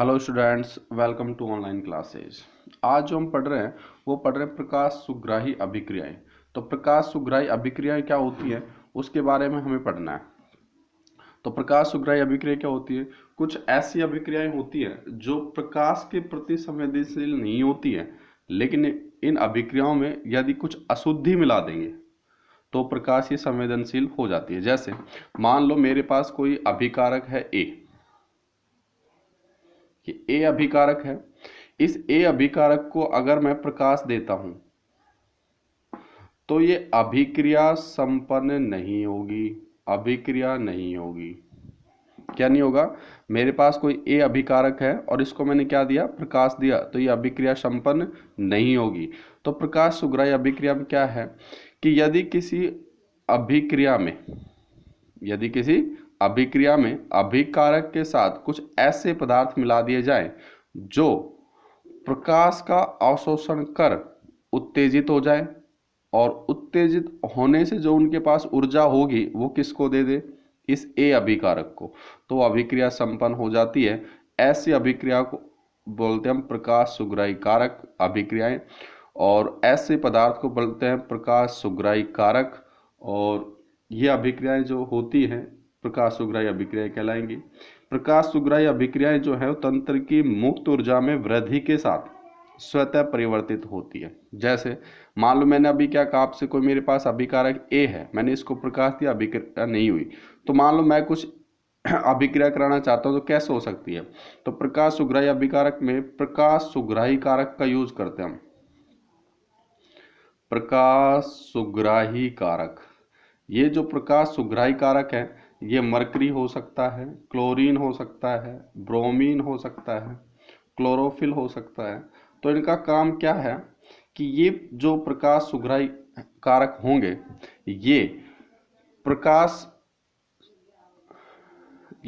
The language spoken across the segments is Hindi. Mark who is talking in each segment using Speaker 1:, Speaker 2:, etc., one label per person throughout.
Speaker 1: Hello students, welcome to online classes. आज जो हम पढ़ रहे हैं वो पढ़ रहे हैं प्रकाश सुग्राही अभिक्रियाएं। तो प्रकाश सुग्राही अभिक्रियाएं क्या होती हैं उसके बारे में हमें पढ़ना है। तो प्रकाश सुग्राही अभिक्रिया क्या होती है? कुछ ऐसी अभिक्रियाएं होती हैं जो प्रकाश के प्रति संवेदनशील नहीं होती हैं, लेकिन इन अभिक्रियाओं में यदि कुछ अशुद्धि मिला देंगे तो प्रकाश ये संवेदनशील हो जाती है। जैसे मान लो मेरे पास कोई अभिकारक है ए, कि ए अभिकारक है। इस ए अभिकारक को अगर मैं प्रकाश देता हूं तो ये अभिक्रिया संपन्न नहीं होगी, अभिक्रिया नहीं होगी। क्या नहीं होगा? मेरे पास कोई ए अभिकारक है और इसको मैंने क्या दिया? प्रकाश दिया, तो ये अभिक्रिया संपन्न नहीं होगी। तो प्रकाश सुग्राही अभिक्रिया में क्या है कि यदि किसी अभिक्रिया में अभिकारक के साथ कुछ ऐसे पदार्थ मिला दिए जाएं जो प्रकाश का अवशोषण कर उत्तेजित हो जाए, और उत्तेजित होने से जो उनके पास ऊर्जा होगी वो किसको दे दे? इस ए अभिकारक को। तो अभिक्रिया संपन्न हो जाती है। ऐसी अभिक्रिया को बोलते हैं हम प्रकाश सुग्राही कारक अभिक्रियाएं, और ऐसे पदार्थ को बोलते हैं प्रकाश सुग्राही कारक। और ये अभिक्रियाएं जो होती हैं प्रकाश सुग्राही अभिक्रियाएं कहलाएंगी। प्रकाश सुग्राही अभिक्रियाएं जो है तंत्र की मुक्त ऊर्जा में वृद्धि के साथ स्वतः परिवर्तित होती है। जैसे मान लो मैंने अभी क्या कहा आपसे, कोई मेरे पास अभिकारक ए है, मैंने इसको प्रकाश दिया, अभिक्रिया नहीं हुई। तो मान लो मैं कुछ अभिक्रिया कराना चाहता हूं तो कैसे हो सकती है? तो प्रकाश सुग्राही अभिकारक में प्रकाश सुग्राही कारक का यूज करते हैं हम। प्रकाश सुग्राही कारक, ये जो प्रकाश सुग्राही कारक है ये मरकरी हो सकता है, क्लोरीन हो सकता है, ब्रोमीन हो सकता है, क्लोरोफिल हो सकता है। तो इनका काम क्या है कि ये जो प्रकाश सुग्राही कारक होंगे ये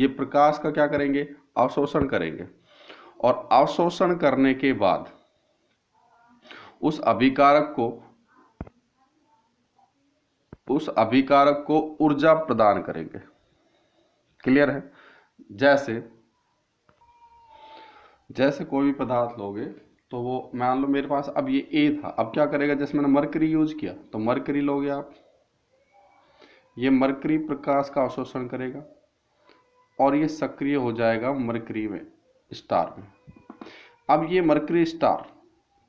Speaker 1: प्रकाश का क्या करेंगे? अवशोषण करेंगे। और अवशोषण करने के बाद उस अभिकारक को ऊर्जा प्रदान करेंगे। क्लियर है? जैसे कोई भी पदार्थ लोगे तो वो मान लो मेरे पास अब ये ए था, अब क्या करेगा? जैसे मैंने मरकरी यूज किया तो मरकरी लोगे आप, ये मरकरी प्रकाश का अवशोषण करेगा और ये सक्रिय हो जाएगा मरकरी में, स्टार में। अब ये मरकरी स्टार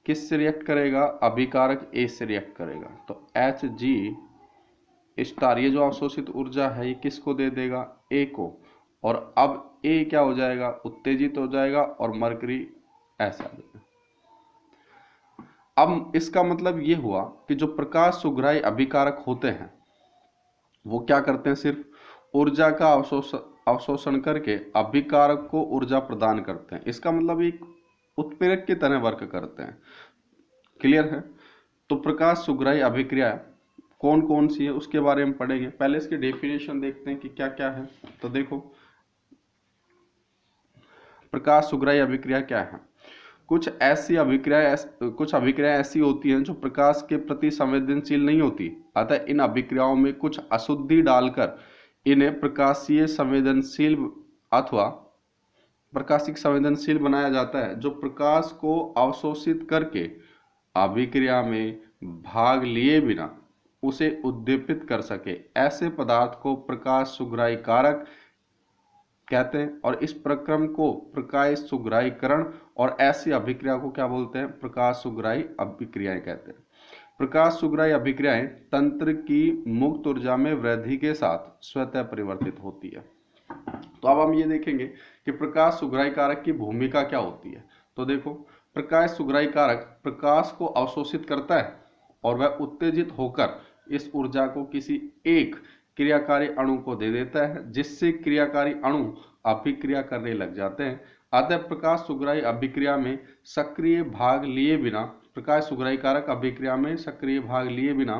Speaker 1: किस से रिएक्ट करेगा? अभिकारक ए से रिएक्ट करेगा। तो Hg स्टार, ये जो अवशोषित ऊर्जा है ये किसको दे देगा? ए को। और अब ए क्या हो जाएगा? उत्तेजित हो जाएगा और मरकरी ऐसा आ जाएगा। अब इसका मतलब ये हुआ कि जो प्रकाश सुग्राही अभिकारक होते हैं वो क्या करते हैं? सिर्फ ऊर्जा का अवशोषण करके अभिकारक को ऊर्जा प्रदान करते हैं। इसका मतलब एक उत्प्रेरक की तरह वर्क करते हैं। क्लियर है? तो प्रकाश सुग्राही अभिक्रिया कौन कौन सी है उसके बारे में पढ़ेंगे। पहले इसकी डेफिनेशन देखते हैं कि क्या क्या है। तो देखो प्रकाश सुग्राही अभिक्रिया क्या है। कुछ अभिक्रियाएं ऐसी होती हैं जो प्रकाश के प्रति संवेदनशील नहीं होती, अतः इन अभिक्रियाओं में कुछ अशुद्धि डालकर इन्हें प्रकाशीय संवेदनशील अथवा प्रकाशिक संवेदनशील बनाया जाता है, जो प्रकाश को अवशोषित करके अभिक्रिया में भाग लिए बिना उसे उद्दीपित कर सके। ऐसे पदार्थ को प्रकाश सुग्राही कारक कहते हैं, और इस प्रक्रम को प्रकाश सुग्राहीकरण और ऐसी अभिक्रिया को क्या बोलते हैं? प्रकाश सुग्राही अभिक्रियाएं कहते हैं। प्रकाश सुग्राही अभिक्रियाएं तंत्र की मुक्त ऊर्जा में वृद्धि के साथ स्वतः परिवर्तित होती है। तो अब हम ये देखेंगे कि प्रकाश सुग्राही कारक की भूमिका क्या होती है। तो देखो प्रकाश सुग्राही कारक प्रकाश को अवशोषित करता है और वह उत्तेजित होकर इस ऊर्जा को किसी एक क्रियाकारी अणु को दे देता है, जिससे क्रियाकारी अणु अभिक्रिया करने लग जाते हैं। अतः प्रकाश सुग्राही अभिक्रिया में सक्रिय भाग लिए बिना प्रकाश सुग्राही कारक अभिक्रिया में सक्रिय भाग लिए बिना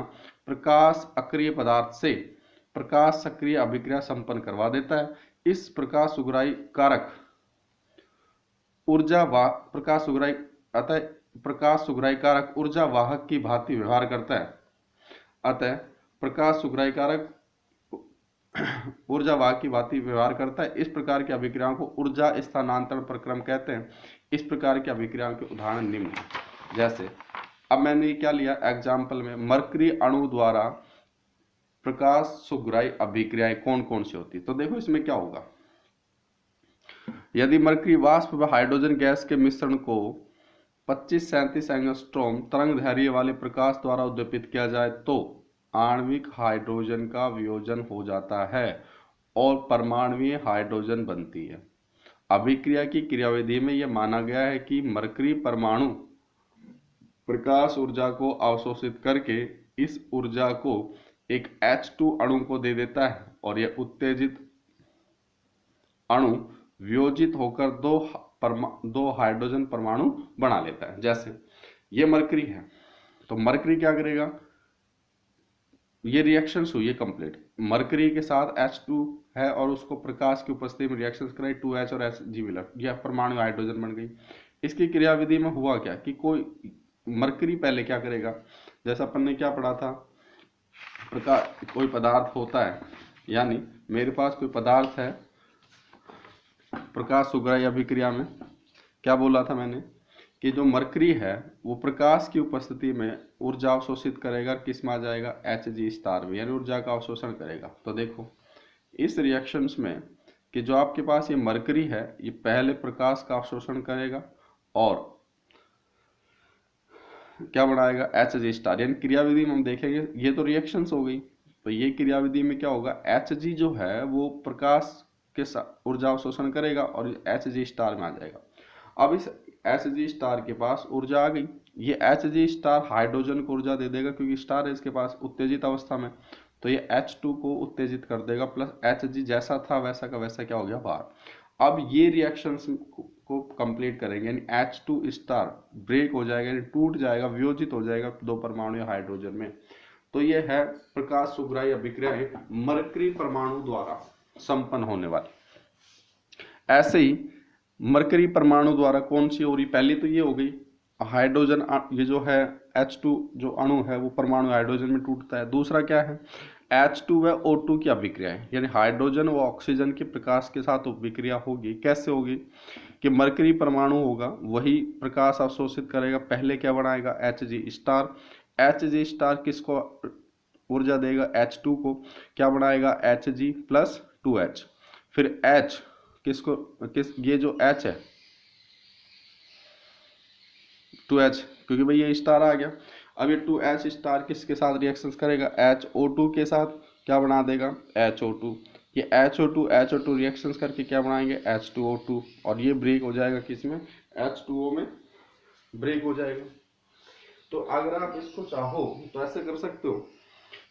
Speaker 1: प्रकाश अक्रिय पदार्थ से प्रकाश सक्रिय अभिक्रिया संपन्न करवा देता है। इस प्रकाश सुग्राही कारक ऊर्जा वाहक की भांति व्यवहार करता है। अतः प्रकाश सुग्राही कारक ऊर्जावाहक की भांति व्यवहार करता है। इस प्रकार की अभिक्रियाओं को ऊर्जा स्थानांतरण प्रक्रम कहते हैं। इस प्रकार की अभिक्रियाओं के उदाहरण निम्न हैं। जैसे अब मैंने क्या लिया एग्जाम्पल में, मरकरी अणु द्वारा प्रकाश सुघराई अभिक्रियाएं कौन कौन सी होती। तो देखो इसमें क्या होगा, यदि मरकरी वाष्प व हाइड्रोजन गैस के मिश्रण को 25-37 एंगस्ट्रॉम तरंग दैर्ध्य वाले प्रकाश द्वारा उद्दीपित किया जाए तो आणविक हाइड्रोजन का वियोजन हो जाता है और परमाणुीय हाइड्रोजन बनती है। अभिक्रिया की क्रियाविधि में यह माना गया है कि मरकरी परमाणु प्रकाश ऊर्जा को अवशोषित करके इस ऊर्जा को एक H2 अणु को दे देता है और यह उत्तेजित अणु वियोजित होकर दो हाइड्रोजन परमाणु बना लेता है। जैसे ये मरकरी है, तो मरकरी क्या करेगा, ये रिएक्शन हुई है कंप्लीट, मरकरी के साथ H2 है और उसको प्रकाश की उपस्थिति में रिएक्शन कराई, 2H और Hg मिला, यह परमाणु हाइड्रोजन बन गई। इसकी क्रियाविधि में हुआ क्या कि कोई मरकरी पहले क्या करेगा, जैसा अपन ने क्या पढ़ा था, प्रकाश कोई पदार्थ होता है, यानी मेरे पास कोई पदार्थ है, प्रकाश सुघराई अभिक्रिया में क्या बोला था मैंने कि जो मरकरी है वो प्रकाश की उपस्थिति में ऊर्जा अवशोषित करेगा, किस में आ जाएगा Hg में, यानी ऊर्जा का अवशोषण करेगा। तो देखो इस रिएक्शंस में कि जो आपके पास ये मरकरी है ये पहले प्रकाश का अवशोषण करेगा और क्या बनाएगा Hg, यानी क्रियाविधि में हम देखेंगे, ये तो रिएक्शंस हो गई, तो ये क्रियाविधि में क्या होगा, Hg जो है वो प्रकाश के साथ ऊर्जा अवशोषण करेगा और Hg में आ जाएगा। अब इस Hg के पास ऊर्जा आ गई, ये Hg हाइड्रोजन को ऊर्जा दे देगा क्योंकि स्टार है इसके पास उत्तेजित अवस्था में, तो ये H2 को उत्तेजित कर देगा प्लस Hg जैसा था वैसा का वैसा क्या हो गया बाहर। अब ये रिएक्शंस को कंप्लीट करेंगे, यानी H2 ब्रेक हो जाएगा, यानी टूट जाएगा, वियोजित हो जाएगा दो परमाणु हाइड्रोजन में। तो ये है प्रकाश सुघराई अभिक्रियाएं मरकरी परमाणु द्वारा संपन्न होने वाली। ऐसे ही मरकरी परमाणु द्वारा कौन सी हो रही, पहली तो ये हो गई हाइड्रोजन, ये जो है H2 जो अणु है वो परमाणु हाइड्रोजन में टूटता है। दूसरा क्या है H2 व O2 की अभिक्रिया है, यानी हाइड्रोजन व ऑक्सीजन के प्रकाश के साथ अभिक्रिया होगी। कैसे होगी कि मरकरी परमाणु होगा वही प्रकाश अवशोषित करेगा, पहले क्या बनाएगा Hg किसको ऊर्जा देगा H2 को, क्या बनाएगा Hg प्लस 2H, फिर H किस ये जो H है 2H क्योंकि भाई ये स्टार आ गया, अब ये 2H किसके साथ रिएक्शंस करेगा HO2 के साथ, क्या बना देगा HO2, ये HO2 रिएक्शंस करके क्या बनाएंगे H2O2 और ये ब्रेक हो जाएगा किसमें H2O में ब्रेक हो जाएगा। तो अगर आप इसको चाहो तो ऐसे कर सकते हो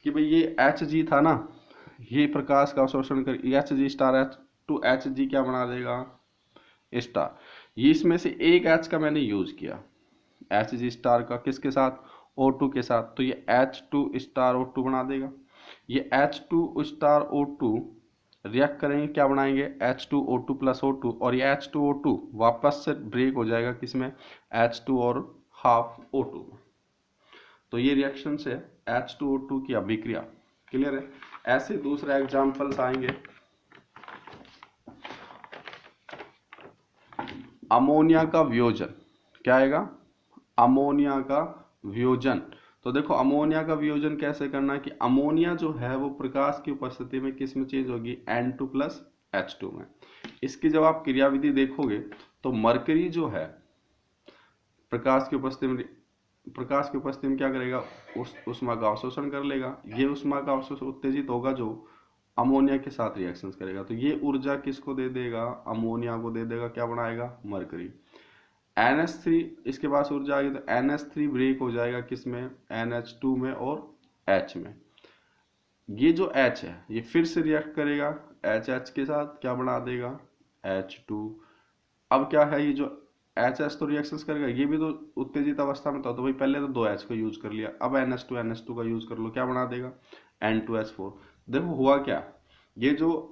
Speaker 1: कि भाई ये Hg था ना, ये प्रकाश का अवशोषण कर Hg H2Hg क्या बना देगा स्टार, ये इसमें से एक H का मैंने यूज किया Hg का किसके साथ O2 के साथ, तो ये H2 O2 बना देगा। ये H2 O2 रिएक्ट करेंगे, क्या बनाएंगे H2O2 प्लस O2 और ये H2O2 वापस से ब्रेक हो जाएगा किसमें H2 और हाफ O2। तो ये रिएक्शन से H2O2 की अभिक्रिया क्लियर है। ऐसे दूसरे एग्जांपल्स आएंगे, अमोनिया का वियोजन, क्या आएगा अमोनिया का वियोजन। तो देखो अमोनिया का वियोजन कैसे करना है कि अमोनिया जो है वो प्रकाश की उपस्थिति में किस में चेंज होगी N2 प्लस H2 में। इसकी जब आप क्रियाविधि देखोगे तो मरकरी जो है प्रकाश की उपस्थिति में क्या करेगा ऊष्मा का अवशोषण कर लेगा, ये ऊष्मा का अवशोषण उत्तेजित होगा जो अमोनिया के साथ रिएक्शंस करेगा, तो ये ऊर्जा किसको दे देगा अमोनिया को दे देगा, क्या बनाएगा मरकरी। NH3 इसके पास ऊर्जा आ गई तो NH3 ब्रेक हो जाएगा किसमें NH2 में और H में। ये जो H है ये फिर से रिएक्ट करेगा HH के साथ, क्या बना देगा H2। अब क्या है ये जो HH तो रिएक्शंस करेगा, ये भी तो उत्तेजित अवस्था में था, तो भाई पहले तो 2H का यूज कर लिया, अब NH2 का यूज कर लो, क्या बना देगा N2H4। देखो हुआ क्या, ये जो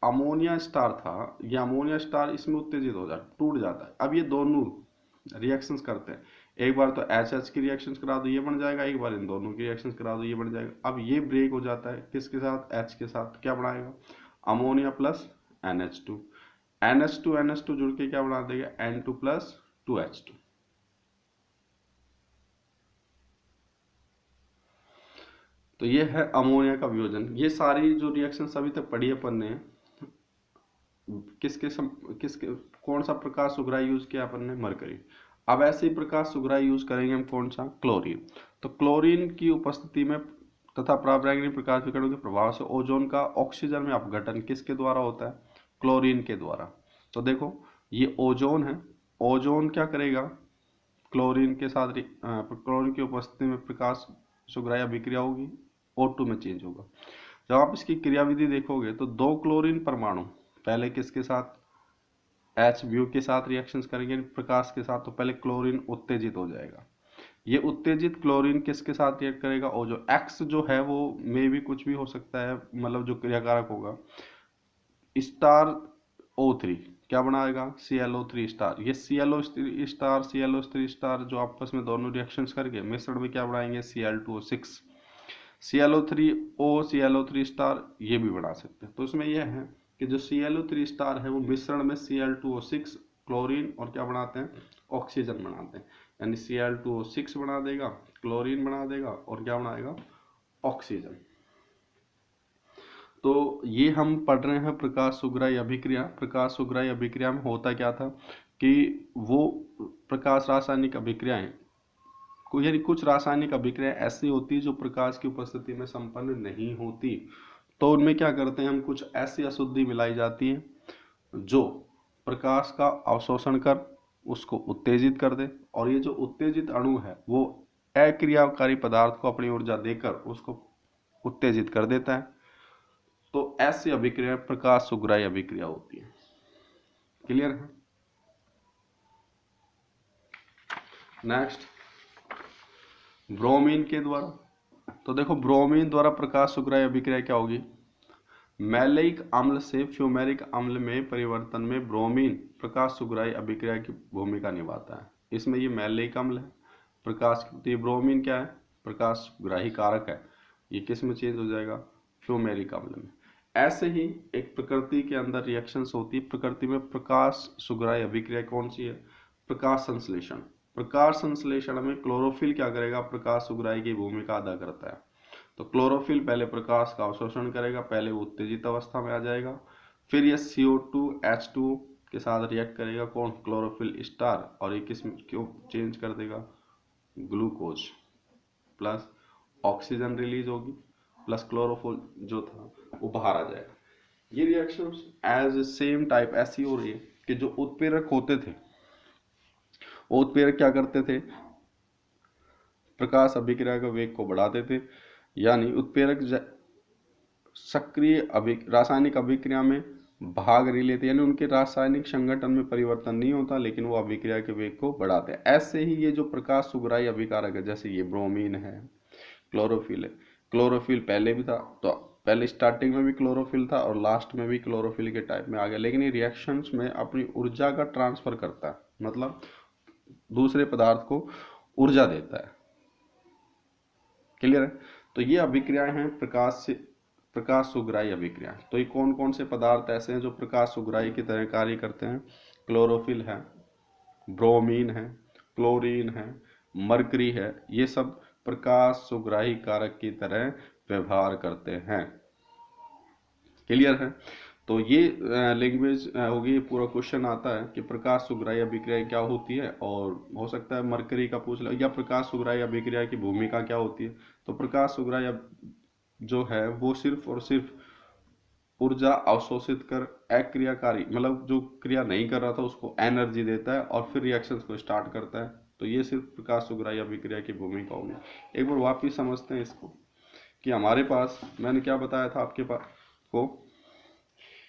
Speaker 1: अमोनिया स्टार था ये अमोनिया स्टार इसमें उत्तेजित हो जाता टूट जाता है। अब ये दोनों रिएक्शंस करते हैं, एक बार तो एच की रिएक्शंस करा दो ये बन जाएगा, एक बार इन दोनों की रिएक्शंस करा दो ये बन जाएगा। अब ये ब्रेक हो जाता है किसके साथ, एच के साथ, क्या बनाएगा, अमोनिया प्लस NH2, NH2 जुड़ के क्या बना देगा, N2 प्लस 2H2। तो ये है अमोनिया का वियोजन। ये सारी जो रिएक्शन अभी तक पढ़ी अपन ने, किसके कौन सा प्रकाश सुघराई यूज किया अपन ने, मरकरी। अब ऐसे ही प्रकाश सुघराई यूज करेंगे हम कौन सा, क्लोरीन। तो क्लोरीन की उपस्थिति में तथा पराबैंगनी प्रकाश विकिरणों के प्रभाव से ओजोन का ऑक्सीजन में अपघटन किसके द्वारा होता है, क्लोरीन के द्वारा। तो देखो ये ओजोन है, ओजोन क्या करेगा, क्लोरीन के साथ क्लोरीन की उपस्थिति में प्रकाश सुघराई अभिक्रिया होगी, O2 में चेंज होगा। जब आप इसकी क्रियाविधि देखोगे तो 2 क्लोरीन परमाणु पहले किसके साथ, H व्यू के साथ रिएक्शंस करेंगे प्रकाश के साथ, तो पहले क्लोरीन उत्तेजित हो जाएगा। ये उत्तेजित क्लोरीन किसके साथ रिएक्ट करेगा, और जो X जो है वो में भी कुछ भी हो सकता है, मतलब जो क्रियाकारक होगा, स्टार O3 क्या बनाएगा, ClO3 स्टार। ये ClO3 स्टार ClO3 स्टार जो आपस में दोनों रिएक्शंस करके मिश्रण में क्या बनाएंगे, Cl2O6, ClO3O ClO3 स्टार ये भी बना सकते हैं। तो इसमें यह है कि जो ClO3 स्टार है वो मिश्रण में Cl2O6 क्लोरीन और क्या बनाते हैं, ऑक्सीजन बनाते हैं, यानी Cl2O6 बना देगा, क्लोरीन बना देगा और क्या बनाएगा, ऑक्सीजन। तो ये हम पढ़ रहे हैं प्रकाश सुघराई अभिक्रिया। प्रकाश सुघराई अभिक्रिया में होता क्या था कि वो प्रकाश रासायनिक अभिक्रियाएं, यानी कुछ रासायनिक अभिक्रिया ऐसी होती है जो प्रकाश की उपस्थिति में संपन्न नहीं होती, तो उनमें क्या करते हैं हम, कुछ ऐसी अशुद्धि मिलाई जाती है जो प्रकाश का अवशोषण कर उसको उत्तेजित कर दे, और ये जो उत्तेजित अणु है वो अक्रियाकारी पदार्थ को अपनी ऊर्जा देकर उसको उत्तेजित कर देता है। तो ऐसी अभिक्रिया प्रकाश सुघराई अभिक्रिया होती है। क्लियर है। नेक्स्ट, ब्रोमीन के द्वारा। तो देखो ब्रोमीन द्वारा प्रकाश सुघराई अभिक्रिया क्या होगी, मैलिक अम्ल से फ्यूमेरिक अम्ल में परिवर्तन में ब्रोमीन प्रकाश सुघराई अभिक्रिया की भूमिका निभाता है। इसमें ये मैलिक अम्ल है प्रकाश, तो ये ब्रोमीन क्या है, प्रकाश सुघराही कारक है, ये किस में चेंज हो जाएगा, फ्यूमेरिक अम्ल में। ऐसे ही एक प्रकृति के अंदर रिएक्शंस होती है, प्रकृति में प्रकाश सुघराई अभिक्रिया कौन सी है, प्रकाश संश्लेषण। प्रकाश संश्लेषण में क्लोरोफिल क्या करेगा, प्रकाश सुघराई की भूमिका अदा करता है। तो क्लोरोफिल पहले प्रकाश का अवशोषण करेगा, पहले वो उत्तेजित अवस्था में आ जाएगा, फिर ये CO2 H2 के साथ रिएक्ट करेगा कौन, क्लोरोफिल स्टार, और ये किस क्यों चेंज कर देगा, ग्लूकोज प्लस ऑक्सीजन रिलीज होगी प्लस क्लोरोफिल जो था वो बाहर आ जाएगा। ये रिएक्शंस एज सेम टाइप ऐसी हो रही है कि जो उत्प्रेरक होते थे, उत्प्रेरक क्या करते थे, प्रकाश अभिक्रिया के वेग को बढ़ाते थे, यानी उत्प्रेरक सक्रिय रासायनिक अभिक्रिया में भाग नहीं लेते, यानी उनके रासायनिक संगठन में परिवर्तन नहीं होता, लेकिन वो अभिक्रिया के वेग को बढ़ाते हैं। ऐसे ही ये जो प्रकाश सुघराई अभिकारक है, जैसे ये ब्रोमीन है, क्लोरोफिल है, क्लोरोफिल पहले भी था, तो पहले स्टार्टिंग में भी क्लोरोफिल था और लास्ट में भी क्लोरोफिल के टाइप में आ गया, लेकिन ये रिएक्शंस में अपनी ऊर्जा का ट्रांसफर करता है, मतलब दूसरे पदार्थ को ऊर्जा देता है। क्लियर है। तो ये अभिक्रियाएं हैं प्रकाश सुघराई अभिक्रिया। तो ये कौन कौन से पदार्थ ऐसे हैं जो प्रकाश सुघराई की तरह कार्य करते हैं, क्लोरोफिल है, ब्रोमीन है, क्लोरीन है, मरकरी है, ये सब प्रकाश सुघराई कारक की तरह व्यवहार करते हैं। क्लियर है। तो ये लैंग्वेज होगी, पूरा क्वेश्चन आता है कि प्रकाश सुघराई अभिक्रिया क्या होती है, और हो सकता है मरकरी का पूछ लो, या प्रकाश सुघराई अभिक्रिया की भूमिका क्या होती है। तो प्रकाश सुघराई जो है वो सिर्फ और सिर्फ ऊर्जा अवशोषित कर अक्रियाकारी, मतलब जो क्रिया नहीं कर रहा था उसको एनर्जी देता है और फिर रिएक्शंस को स्टार्ट करता है। तो ये सिर्फ प्रकाश सुघराई अभिक्रिया की भूमिका होगी। एक बार वापिस समझते हैं इसको कि हमारे पास, मैंने क्या बताया था आपके पास को,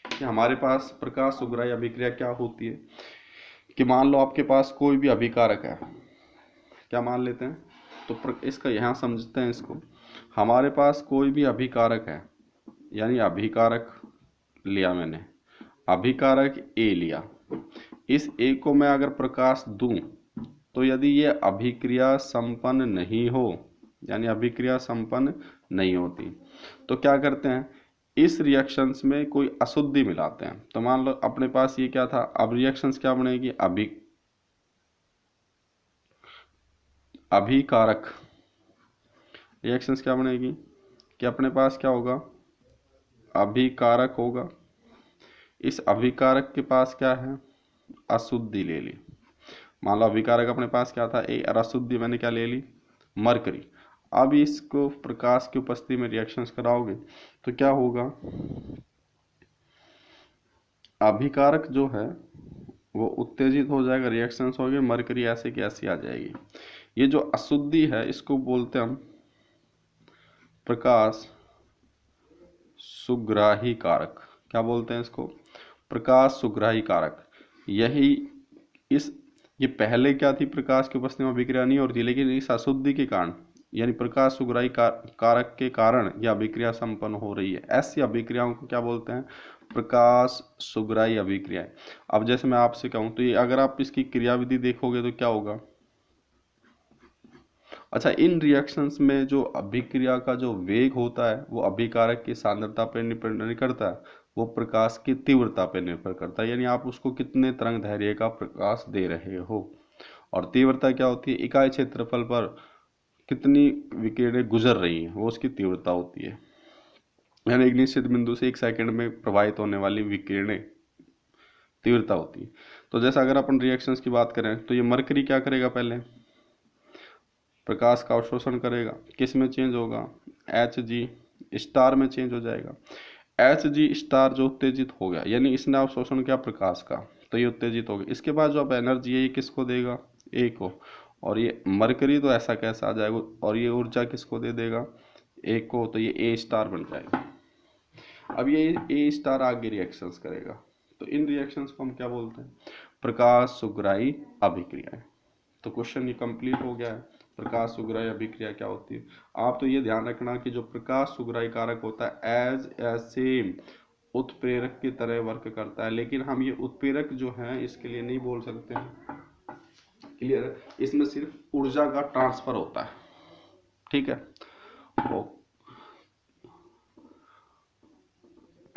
Speaker 1: कि हमारे पास प्रकाश सुघराई अभिक्रिया क्या होती है, कि मान लो आपके पास कोई भी अभिकारक है, क्या मान लेते हैं, तो इसका यहाँ समझते हैं इसको, हमारे पास कोई भी अभिकारक है, यानी अभिकारक लिया मैंने, अभिकारक A लिया, इस A को मैं अगर प्रकाश दूं तो यदि ये अभिक्रिया संपन्न नहीं हो, यानी अभिक्रिया संपन्न नहीं होती, तो क्या करते हैं, इस रिएक्शंस में कोई अशुद्धि मिलाते हैं। तो मान लो अपने पास ये क्या था, अब रिएक्शंस क्या बनेगी, अभिकारक रिएक्शंस क्या बनेगी कि अपने पास क्या होगा, अभिकारक होगा। इस अभिकारक के पास क्या है, अशुद्धि ले ली। मान लो अभिकारक अपने पास क्या था, एक अशुद्धि मैंने क्या ले ली, मरकरी। अब इसको प्रकाश की उपस्थिति में रिएक्शंस कराओगे तो क्या होगा, अभिकारक जो है वो उत्तेजित हो जाएगा, रिएक्शंस हो गए, मरकरी ऐसे की ऐसी आ जाएगी। ये जो अशुद्धि है इसको बोलते हैं हम प्रकाश सुग्राही कारक। क्या बोलते हैं इसको, प्रकाश सुग्राही कारक। यही ये पहले क्या थी, प्रकाश की उपस्थिति में अभिक्रिया नहीं होती, लेकिन इस अशुद्धि के कारण यानी प्रकाश सुग्राही कारक के कारण यह अभिक्रिया संपन्न हो रही है। ऐसी अभिक्रियाओं को क्या बोलते हैं, प्रकाश सुग्राही अभिक्रियाएं। अब जैसे मैं आपसे कहूं तो ये अगर आप इसकी क्रियाविधि देखोगे तो क्या होगा, अच्छा इन रिएक्शंस में जो अभिक्रिया का जो वेग होता है वो अभिकारक की सांद्रता पर निर्भर नहीं करता है, वो प्रकाश की तीव्रता पर निर्भर करता है। यानी आप उसको कितने तरंग दैर्घ्य का प्रकाश दे रहे हो, और तीव्रता क्या होती है, इकाई क्षेत्रफल पर कितनी विकिरणें गुजर रही हैं वो उसकी तीव्रता होती है। यानी एक निश्चित बिंदु से 1 सेकंड में प्रवाहित होने वाली विकिरणें तीव्रता होती है। तो जैसा अगर अपन रिएक्शंस की बात करें तो ये मरकरी क्या करेगा, पहले प्रकाश का अवशोषण करेगा, किस में चेंज होगा, Hg स्टार में चेंज हो जाएगा। Hg स्टार जो उत्तेजित हो गया, यानी इसने अवशोषण किया प्रकाश का, तो ये उत्तेजित हो गया। इसके बाद जो अब एनर्जी है ये किसको देगा, ए को, और ये मरकरी तो ऐसा कैसा आ जाएगा, और ये ऊर्जा किसको दे देगा, ए को, तो ये ए स्टार बन जाएगा। अब ये ए स्टार आगे रिएक्शंस करेगा, तो इन रिएक्शंस को हम क्या बोलते हैं, प्रकाश सुग्राही अभिक्रियाएं। तो क्वेश्चन ये कंप्लीट हो गया है, प्रकाश सुग्राही अभिक्रिया क्या होती है। आप तो ये ध्यान रखना कि जो प्रकाश सुग्राही कारक होता है एज ए सेम उत्प्रेरक की तरह वर्क करता है, लेकिन हम ये उत्प्रेरक जो है इसके लिए नहीं बोल सकते हैं, क्लियर है, इसमें सिर्फ ऊर्जा का ट्रांसफर होता है, ठीक है।